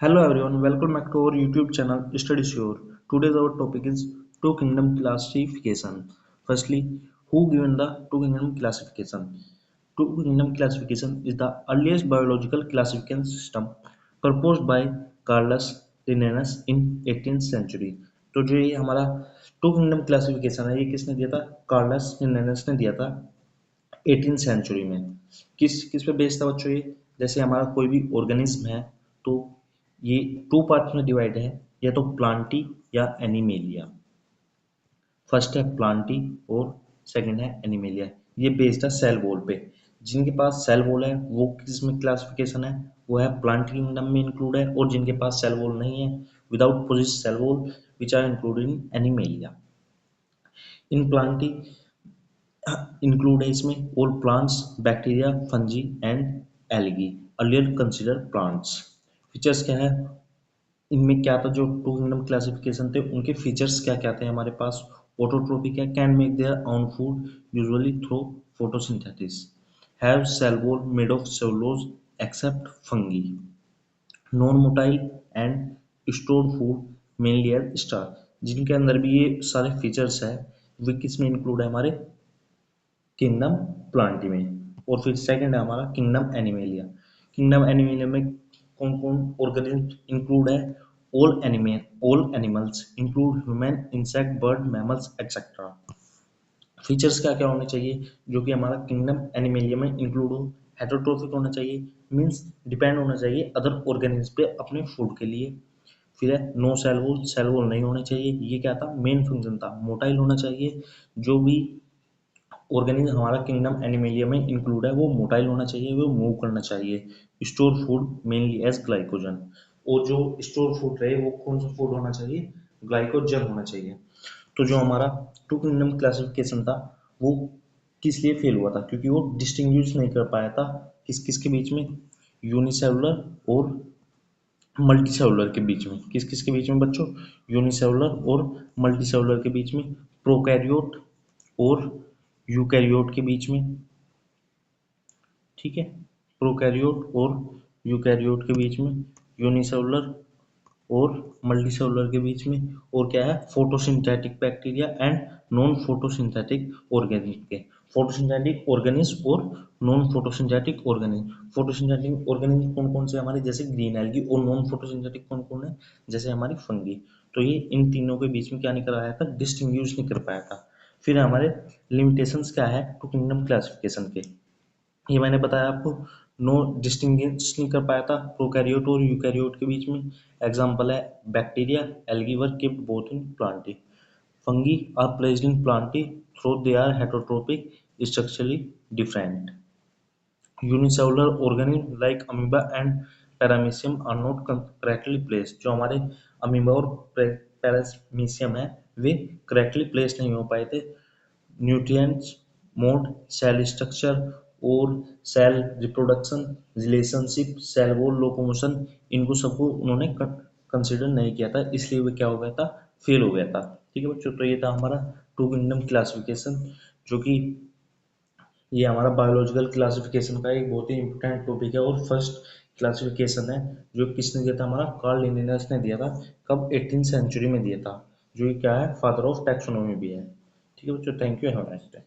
Hello everyone, welcome back to our YouTube channel Study Sure. Today's our topic is Two Kingdom classification. Firstly, who given the Two Kingdom classification? Two Kingdom classification is the earliest biological classification system proposed by Carlos Linnaeus in 18th century. तो जो ये हमारा to kingdom classification है ये किसने दिया था? Carolus लिन्नेयस ने दिया था 18th सेंचुरी में। किस किस पे बेस्ड था बच्चों ये? जैसे हमारा कोई भी ऑर्गेनिज्म है तो ये टू पार्ट्स में डिवाइड है, या तो प्लांटी या एनिमेलिया। फर्स्ट है प्लांटी और सेकंड है एनिमेलिया। ये बेस्ड है सेल वॉल पे। जिनके पास सेल वॉल है वो किस में क्लासिफिकेशन है? वो है प्लांट किंगडम में इंक्लूड है, और जिनके पास सेल वॉल नहीं है without possess cell wall which are included in Animalia. In Plantae include है इसमें all plants, bacteria, fungi and algae earlier consider plants. Features क्या है इनमें? क्या था जो टू किंगडम क्लासिफिकेशन थे उनके फीचर्स क्या क्या थे हमारे पास? ऑटोट्रोपिक है, can make their own food usually through photosynthesis, have cell wall made of cellulose except fungi, non motile and stored food mainly as starch. जिनके अंदर भी ये सारे फीचर्स है वे किस में इंक्लूड है? हमारे किंगडम प्लांटी में। और फिर सेकंड है हमारा किंगडम एनिमेलिया। किंगडम एनिमेलिया में कौन कौन ऑर्गेनिज्म इंक्लूड है? All animals include human, insect, bird, mammals etcetera. Features क्या क्या होने चाहिए जो कि हमारा किंगडम एनिमेलिया में इंक्लूड हो? हेटरोट्रोफिक होना चाहिए, मीन्स डिपेंड होना चाहिए अदर ऑर्गेनिज्म पे अपने फूड के लिए। फिर है नो सेल वॉल नहीं होने चाहिए, ये क्या था? मेन फंक्शन था। मोटाइल होना चाहिए, जो भी ऑर्गेनिज्म हमारा किंगडम एनिमेलिया में इंक्लूड है वो मोटाइल होना चाहिए, वो मूव करना चाहिए। Store food mainly as glycogen, और जो स्टोर फूड रहे वो कौन सा फूड होना चाहिए? ग्लाइकोजन होना चाहिए। तो जो हमारा टू किंगडम क्लासिफिकेशन था वो किस लिए फेल हुआ था? क्योंकि वो डिस्टिंग्विश नहीं कर पाया था किस किस के बीच में? यूनिसेलुलर और मल्टीसेलुलर के बीच में। किस किस के बीच में बच्चों? यूनिसेलुलर और मल्टीसेलुलर के बीच में, प्रोकैरियोट और यूकैरियोट के बीच में। ठीक है, प्रोकैरियोट और यूकैरियोट के बीच में, यूनिसेलुलर और मल्टीसेलुलर के बीच में, और क्या है? Photosynthetic bacteria and non photosynthetic organism के। फोटोसिंथेटिक ऑर्गेनिज्म और non photosynthetic organism. Photosynthetic organism कौन कौन से हमारे? जैसे ग्रीन एल्गी। और नॉन फोटोसिंथेटिक कौन कौन है? जैसे हमारी फंगी। तो ये इन तीनों के बीच में क्या नहीं कर पाया था? डिस्टिंग्विश नहीं कर पाया था। फिर हमारे लिमिटेशंस क्या है टू किंगडम क्लासिफिकेशन के? ये मैंने बताया आपको, नो डिस्टिंग्विश नहीं कर पाया था प्रोकैरियोट और यूकैरियोट के बीच में। एग्जांपल है bacteria, algae were kept both in plantae, fungi are placed in plantae though they are heterotropic, structurally different. Unicellular organisms like amoeba and paramecium are not correctly placed। जो हमारे amoeba और paramecium है वे correctly place नहीं हो पाए थे। Nutrients, mode, cell structure और cell reproduction, relationship, cell wall, locomotion, इनको सबको उन्होंने कंसिडर नहीं किया था, इसलिए वो क्या हो गया था? फेल हो गया था। ठीक है बच्चों, तो ये था हमारा टू किंगडम क्लासिफिकेशन, जो कि ये हमारा बायोलॉजिकल क्लासिफिकेशन का एक बहुत ही इंपॉर्टेंट टॉपिक है और फर्स्ट क्लासिफिकेशन है जो किसने दिया था? हमारा कार्ल लिनियस ने दिया था। कब? 18th सेंचुरी में दिया था। जो कि क्या है? फादर ऑफ टैक्सोनॉमी भी है। ठीक है बच्चों, thank you, have a nice day.